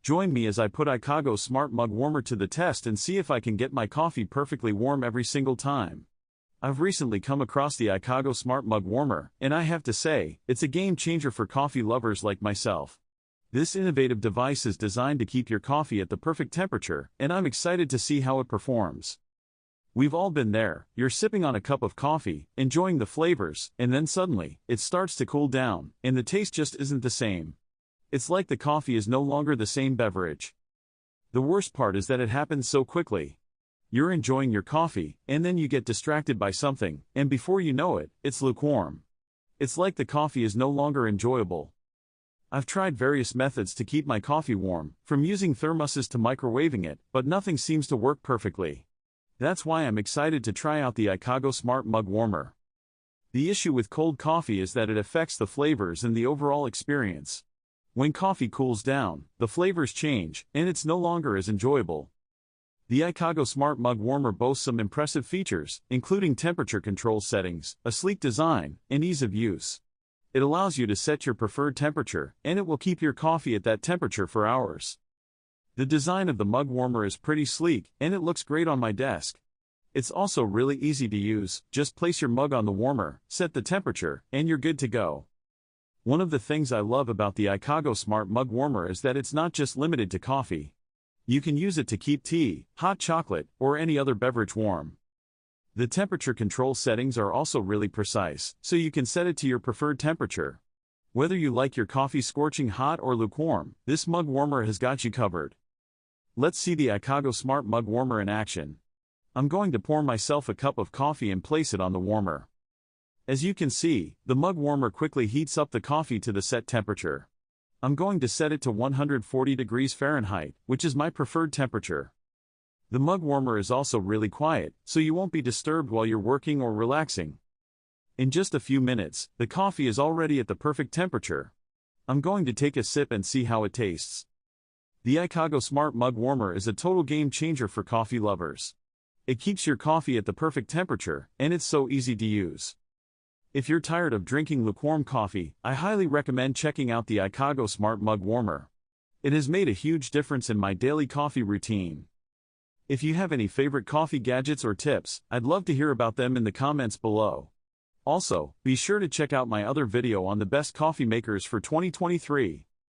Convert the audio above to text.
Join me as I put Ikago Smart Mug Warmer to the test and see if I can get my coffee perfectly warm every single time. I've recently come across the Ikago Smart Mug Warmer, and I have to say, it's a game changer for coffee lovers like myself. This innovative device is designed to keep your coffee at the perfect temperature, and I'm excited to see how it performs. We've all been there. You're sipping on a cup of coffee, enjoying the flavors, and then suddenly, it starts to cool down, and the taste just isn't the same. It's like the coffee is no longer the same beverage. The worst part is that it happens so quickly. You're enjoying your coffee, and then you get distracted by something, and before you know it, it's lukewarm. It's like the coffee is no longer enjoyable. I've tried various methods to keep my coffee warm, from using thermoses to microwaving it, but nothing seems to work perfectly. That's why I'm excited to try out the Ikago Smart Mug Warmer. The issue with cold coffee is that it affects the flavors and the overall experience. When coffee cools down, the flavors change, and it's no longer as enjoyable. The Ikago Smart Mug Warmer boasts some impressive features, including temperature control settings, a sleek design, and ease of use. It allows you to set your preferred temperature, and it will keep your coffee at that temperature for hours. The design of the mug warmer is pretty sleek, and it looks great on my desk. It's also really easy to use. Just place your mug on the warmer, set the temperature, and you're good to go. One of the things I love about the Ikago Smart Mug Warmer is that it's not just limited to coffee. You can use it to keep tea, hot chocolate, or any other beverage warm. The temperature control settings are also really precise, so you can set it to your preferred temperature. Whether you like your coffee scorching hot or lukewarm, this mug warmer has got you covered. Let's see the Ikago Smart Mug Warmer in action. I'm going to pour myself a cup of coffee and place it on the warmer. As you can see, the mug warmer quickly heats up the coffee to the set temperature. I'm going to set it to 140 degrees Fahrenheit, which is my preferred temperature. The mug warmer is also really quiet, so you won't be disturbed while you're working or relaxing. In just a few minutes, the coffee is already at the perfect temperature. I'm going to take a sip and see how it tastes. The Ikago Smart Mug Warmer is a total game changer for coffee lovers. It keeps your coffee at the perfect temperature, and it's so easy to use. If you're tired of drinking lukewarm coffee, I highly recommend checking out the Ikago Smart Mug Warmer. It has made a huge difference in my daily coffee routine. If you have any favorite coffee gadgets or tips, I'd love to hear about them in the comments below. Also, be sure to check out my other video on the best coffee makers for 2023.